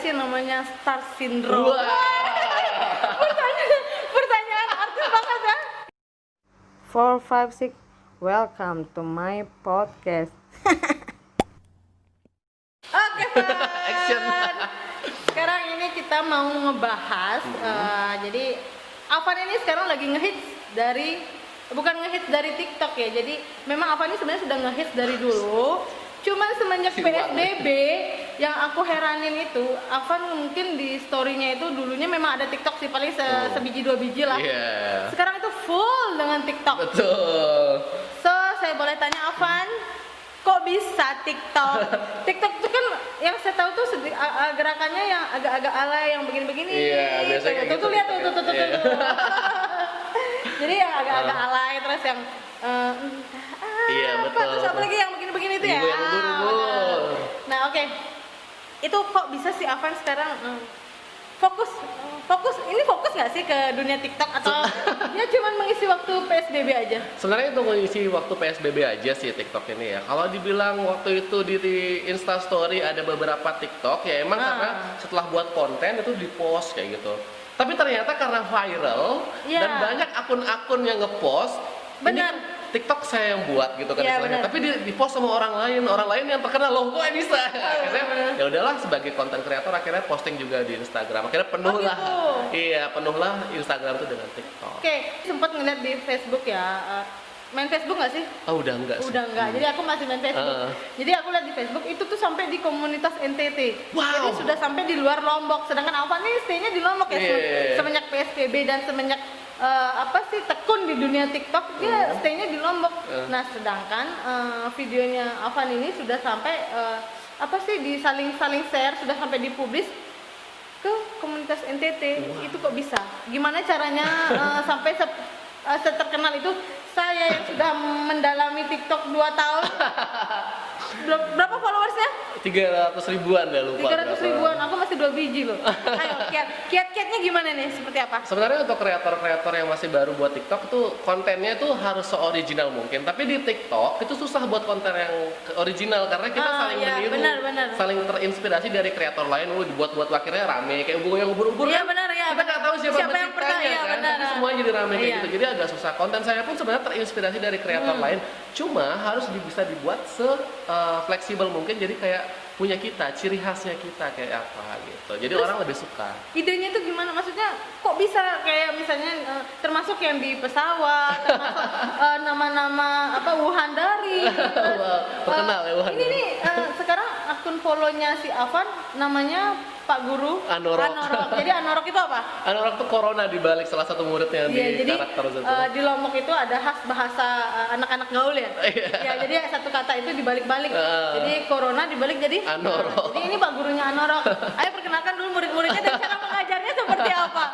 sih yang namanya star syndrome? Wah. Pertanyaan artis banget ya. 4, 5, 6, welcome to my podcast. Oke, Action. sekarang ini kita mau ngebahas, jadi Afan ini sekarang lagi ngehits bukan ngehits dari TikTok ya. Jadi memang Afan ini sebenarnya sudah ngehits dari dulu. Cuman semenjak PSBB yang aku heranin itu, Afan mungkin di story-nya itu dulunya memang ada TikTok sih, paling sebiji 2 biji lah. Iya. Sekarang itu full dengan TikTok. Betul. So, saya boleh tanya Afan, kok bisa TikTok? TikTok itu kan yang saya tahu tuh gerakannya yang agak-agak alay, yang begini-begini. Iya, biasanya tuh, gitu. lihat tuh. Jadi yang agak-agak alay, terus yang Iya, betul. Terus apa lagi yang begini-begini itu ya? Ibu yang ubur-ubur. Nah, oke. Itu kok bisa sih Afan sekarang fokus nggak sih ke dunia TikTok atau ya cuman mengisi waktu PSBB aja? Sebenarnya untuk mengisi waktu PSBB aja sih TikTok ini ya. Kalau dibilang waktu itu di Insta Story ada beberapa TikTok ya emang karena setelah buat konten itu di post kayak gitu. Tapi ternyata karena viral dan banyak akun-akun yang ngepost, Benar. ini TikTok saya yang buat gitu kan Iya, istilahnya. benar. Tapi di post sama orang lain yang terkenal loh kok bisa. Akhirnya ya udahlah sebagai konten kreator akhirnya posting juga di Instagram. Akhirnya penuh lah. Gitu. Iya, penuhlah Instagram tuh dengan TikTok. Oke, sempat ngeliat di Facebook ya. Main Facebook nggak sih? Oh, udah enggak sih. Udah enggak. Jadi aku masih main Facebook. Jadi aku lihat di Facebook itu tuh sampai di komunitas NTT. Wow. Jadi sudah sampai di luar Lombok. Sedangkan Alfa nih stay-nya di Lombok ya. Yeah. Semenjak PSBB dan semenjak tekun di dunia TikTok dia stay-nya di Lombok. Nah, sedangkan videonya Alfa ini sudah sampai di saling share, sudah sampai dipublis ke komunitas NTT. Itu kok bisa? Gimana caranya sampai seterkenal itu? Saya yang sudah mendalami TikTok 2 tahun. Berapa followersnya? 300 ribuan ya lupa. 300 ribuan, aku masih 2 biji loh. Ayo, kiat-kiatnya gimana nih? Seperti apa? Sebenarnya untuk kreator-kreator yang masih baru buat TikTok tuh kontennya tuh harus se-original mungkin. Tapi di TikTok itu susah buat konten yang original karena kita saling meniru, benar. saling terinspirasi dari kreator lain. Lu dibuat akhirnya rame kayak gue yang ubur-ubur Iya, kan. benar ya. Kita nggak tahu siapa yang pertama penciptanya ya, kan. benar. Tapi semuanya jadi rame kayak Iya. gitu. Jadi agak susah. Konten saya pun sebenarnya terinspirasi dari kreator lain. Cuma harus bisa dibuat fleksibel mungkin jadi kayak punya kita, ciri khasnya kita kayak apa gitu. Jadi Terus, orang lebih suka. Idenya itu gimana? Maksudnya kok bisa kayak misalnya termasuk yang di pesawat, termasuk nama-nama Wuhandari. Terkenal ya Wuhandari. Ini nih sekarang akun follow-nya si Afan namanya Pak Guru Anorok. Jadi Anorok itu apa? Anorok tuh corona dibalik salah satu muridnya di jadi karakter itu. di Lombok itu ada khas bahasa anak-anak gaul ya. Ya, jadi satu kata itu dibalik-balik. Jadi corona dibalik jadi Anorok. jadi ini Pak Gurunya Anorok. Ayo perkenalkan dulu murid-muridnya dan cara mengajarnya seperti apa.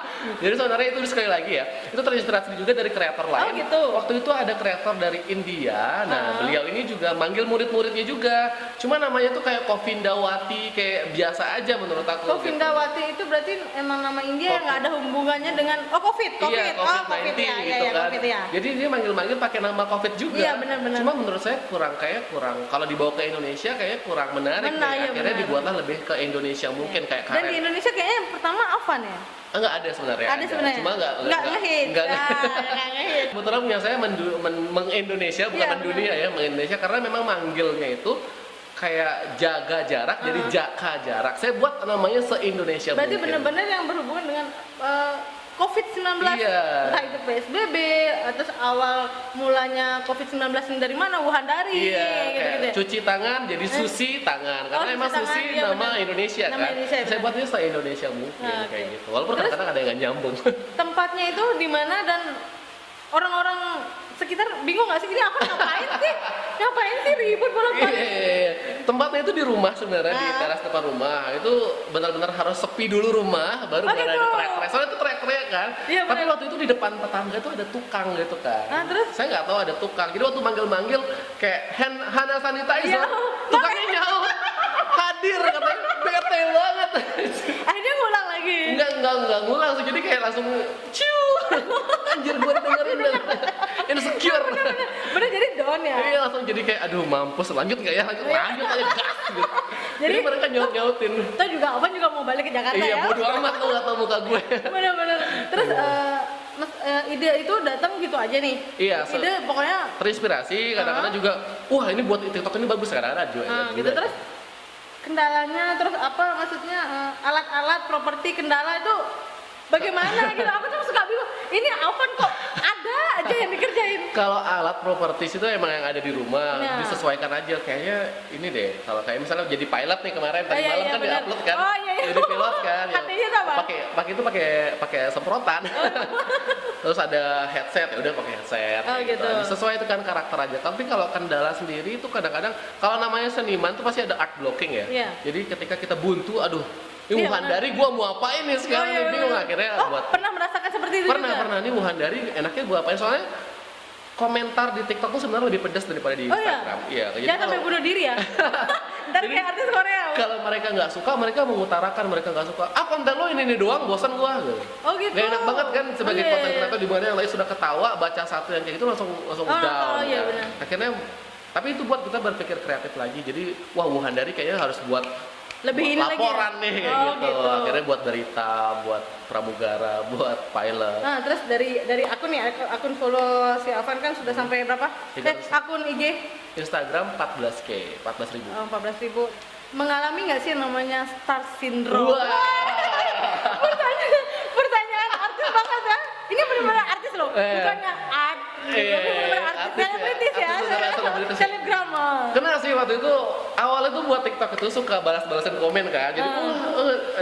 Jadi sebenarnya itu sekali lagi ya, itu terinspirasi juga dari kreator lain. Oh gitu. Waktu itu ada kreator dari India. Nah, beliau ini juga manggil murid-muridnya juga. Cuma namanya tuh kayak Kovindawati, kayak biasa aja menurut aku. Kovindawati itu berarti emang nama India yang nggak ada hubungannya dengan COVID. Iya, COVID-19 gitu kan. COVID, ya. Jadi dia manggil-manggil pakai nama COVID juga. Iya, benar-benar. Cuma menurut saya kurang kalau dibawa ke Indonesia kayaknya kurang menarik. Iya, Akhirnya benar. dibuatlah lebih ke Indonesia mungkin kayak Dan di karet. Indonesia kayaknya yang pertama Afan ya. Enggak ada sebenarnya. Ada sebenarnya. Cuma enggak ngehits. Enggak. Nggak ngehits. Kebetulan punya saya meng-Indonesia bukan Iya, mendunia ya, meng-Indonesia karena memang manggilnya itu kayak jaga jarak jadi jaka jarak. Saya buat namanya se-Indonesia Berarti mungkin. benar-benar yang berhubungan dengan COVID-19. Iya. Entah itu PSBB, terus awal mulanya COVID-19 ini dari mana? Wuhandari. Iya, gitu-gitu kayak ya. cuci tangan jadi susi tangan. Karena Oh, emang cuci tangan, susi iya, nama benar. Indonesia Nama kan. Indonesia, Saya benar. buatnya se-Indonesia mungkin Nah, kayak oke. gitu. Walaupun Terus, kadang-kadang ada yang nggak nyambung. tempatnya itu di mana dan orang-orang sekitar bingung nggak sih? Ini apa ngapain sih? Ngapain sih ribut bolak-balik? Iya. Tempatnya itu di rumah sebenarnya di teras depan rumah. Itu benar-benar harus sepi dulu rumah baru Oh, berani gitu. teriak-teriak. Soalnya itu teriak-teriak kan. Iya, Tapi benar. waktu itu di depan tetangga itu ada tukang gitu kan. Nah, terus? Saya nggak tahu ada tukang. Jadi waktu manggil-manggil kayak hand sanitizer, Iya. tukangnya nyaut. Hadir katanya. Bete banget. Akhirnya ngulang lagi. Enggak ngulang sih. Jadi kayak langsung ciu. Anjir gue dengerin insecure. Bener jadi down ya. Iya langsung jadi kayak aduh mampus lanjut nggak ya lanjut aja gas gitu. Jadi mereka nyautin. Kita juga Ovan juga mau balik ke Jakarta Iya, ya. bodo amat lu nggak tahu muka gue. Bener-bener. Terus ide itu datang gitu aja nih. Iya, Ide pokoknya terinspirasi, kadang-kadang juga, wah ini buat TikTok ini bagus, kadang-kadang juga. gitu. Terus kendalanya, terus apa maksudnya alat-alat, properti, kendala itu bagaimana gitu? Aku tuh suka bingung. Ini Alvan kok ada aja yang dikerjain. Kalau alat propertis itu emang yang ada di rumah, Nah. disesuaikan aja. Kayaknya ini deh, kalau kayak misalnya jadi pilot nih kemarin tadi Iya, malam iya, kan benar. di-upload kan. Oh, iya, iya. Jadi pilot kan. Hatinya tuh apa? Pakai itu pakai semprotan. Terus ada headset, ya udah pakai headset. Oh, gitu. Disesuaikan karakter aja. Tapi kalau kendala sendiri itu kadang-kadang kalau namanya seniman tuh pasti ada art blocking ya. Iya. Jadi ketika kita buntu, aduh, ini Iya, Wuhandari gua mau apain nih sekarang iya, nih, bingung bener. akhirnya Oh, buat pernah merasakan seperti itu pernah juga? ini Wuhandari enaknya gua apain, soalnya komentar di TikTok tuh sebenarnya lebih pedas daripada di Oh, iya? Instagram. Iya, jadi Jangan sampai kalau- bunuh diri ya. Ntar Jadi, kayak artis Korea. kalau mereka nggak suka, mereka mengutarakan mereka nggak suka. Ah, konten lo ini doang, bosan gua. Gitu. Oh gitu. Gak enak banget kan sebagai Oh, iya, konten iya. kreator di mana yang lain sudah ketawa, baca satu yang kayak gitu langsung Oh, down. iya, kan. benar. Akhirnya, tapi itu buat kita berpikir kreatif lagi. Jadi, wah Wuhandari kayaknya harus buat Lebih ini lagi ya? laporan nih kayak Oh, gitu. gitu. Akhirnya buat berita, buat pramugara, buat pilot. Nah, terus dari akun nih, akun follow si Alvan kan sudah sampai berapa? 300. Akun IG Instagram 14.000, 14.000. 14.000. Mengalami nggak sih yang namanya star syndrome? Wah. Pertanyaan artis banget ya. Ini benar-benar artis loh, bukannya art. Iya, Benar-benar artis. artis ya. Selebritis ya. Artis selebritis. Selebgram. Karena sih waktu itu awalnya tuh buat TikTok itu suka balas-balasan komen kan. Jadi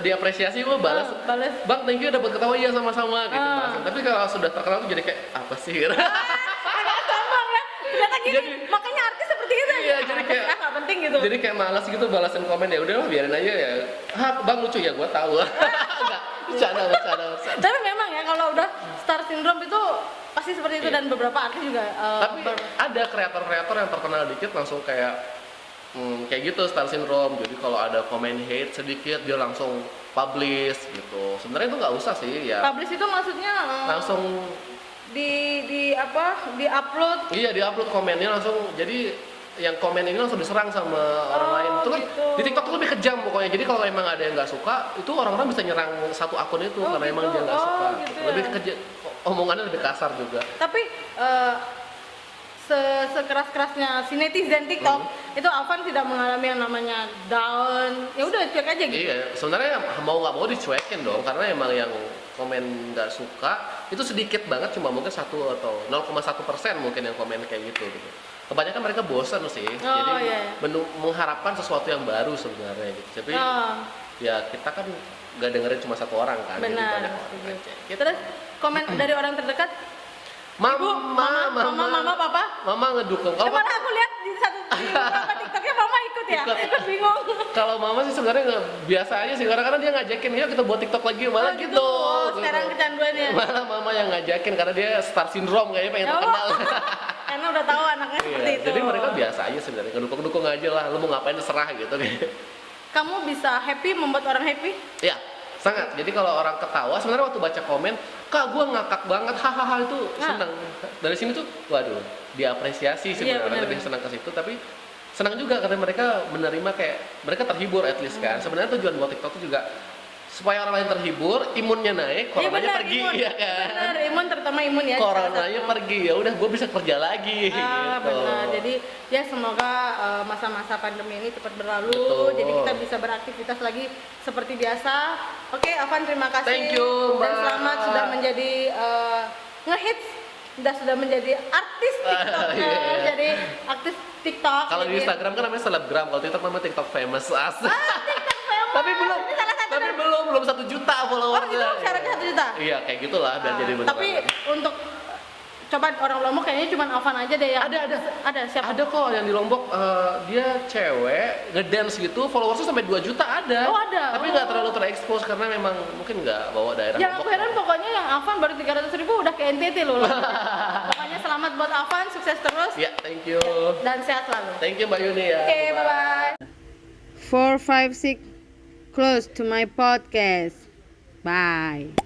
diapresiasi gue balas. Balas. Bang, thank you dapat ketawa iya sama-sama gitu. Ah. Balasan. Tapi kalau sudah terkenal tuh jadi kayak apa sih? Agak sombong ya. Ternyata gini, Jadi- makanya artis seperti itu. Iya, jadi kayak- nggak penting gitu. Jadi kayak malas gitu balasan komen, ya udahlah biarin aja ya. Hah, Bang lucu ya, gue tahu. Enggak, bercanda. Tapi memang ya kalau udah star syndrome itu pasti seperti itu, Iya. dan beberapa artis juga Tapi ada kreator-kreator yang terkenal dikit langsung kayak gitu star syndrome. Jadi kalau ada komen hate sedikit dia langsung publish gitu. Sebenarnya itu nggak usah sih ya. publish itu maksudnya Langsung di upload. iya diupload komennya langsung. Jadi yang komen ini langsung diserang sama orang lain. Itu kan gitu. di TikTok tuh lebih kejam pokoknya. Jadi kalau emang ada yang nggak suka, itu orang-orang bisa nyerang satu akun itu Oh, karena gitu. emang dia nggak Oh, suka. gitu Lebih ya. kejam, omongannya lebih kasar juga. Tapi sekeras-kerasnya si netizen TikTok itu Alvan tidak mengalami yang namanya down. Ya udah cuek aja gitu. Iya, sebenarnya mau nggak mau dicuekin dong, karena emang yang komen nggak suka itu sedikit banget, cuma mungkin 1 atau 0,1% mungkin yang komen kayak gitu. Kebanyakan mereka bosan sih, jadi iya. mengharapkan sesuatu yang baru sebenarnya gitu. Tapi Oh, ya kita kan nggak dengerin cuma satu orang kan, jadi benar. banyak orang Setuju. aja. Gitu. Terus komen dari orang terdekat, Ibu, mama, papa. Mama ngedukung. Kalau Kemana aku lihat di beberapa TikToknya mama ikut ya? Ikut. Bingung. kalau mama sih sebenarnya nggak biasa aja sih, karena dia ngajakin, yuk kita buat TikTok lagi, malah Oh, gitu. Oh, sekarang kecanduannya. Malah mama yang ngajakin karena dia star syndrome kayaknya pengen Ya terkenal. Karena udah tahu anaknya seperti Iya, itu. jadi mereka biasa aja sebenarnya, ngedukung-dukung aja lah, lu mau ngapain terserah gitu. Kamu bisa happy, membuat orang happy? Ya, sangat. Jadi kalau orang ketawa, sebenarnya waktu baca komen, kak gua ngakak banget, hahaha, itu senang. Dari sini tuh, waduh, diapresiasi Iya, sebenarnya, benar. lebih senang ke situ, tapi senang juga karena mereka menerima, kayak mereka terhibur at least kan. Sebenarnya tujuan buat TikTok itu juga supaya orang lain terhibur, imunnya naik, coronanya benar, pergi, imun. ya kan. Benar, imun, terutama imun ya. Coronanya pergi, ya udah gue bisa kerja lagi gitu. Benar. Jadi ya semoga masa-masa pandemi ini cepat berlalu. Betul. Jadi kita bisa beraktivitas lagi seperti biasa. Oke, Alvan, terima kasih. Thank you, Dan Mbak. selamat sudah menjadi ngehits, sudah menjadi artis TikTok. Iya. Jadi artis TikTok. Kalau di Jadi- Instagram kan namanya selebgram, kalau TikTok namanya TikTok famous. Asik. TikTok famous. Tapi belum, Ini salah satu tapi dari- belum 1 juta Oh, followersnya. itu syaratnya 1 juta. Iya, kayak gitulah biar jadi beneran. Tapi untuk coba orang Lombok kayaknya cuma Alvan aja deh yang ada siapa? Ada kok yang di Lombok, dia cewek ngedance gitu, followersnya sampai 2 juta ada. Oh, ada. Tapi nggak terlalu terekspos karena memang mungkin nggak bawa daerah Yang aku Lombok. heran pokoknya yang Alvan baru 300.000 udah ke NTT loh. Pokoknya selamat buat Alvan, sukses terus Ya, thank you. dan sehat selalu. Thank you Mbak Yuni ya. Oke, bye-bye. 4, 5, 6 close to my podcast. Bye.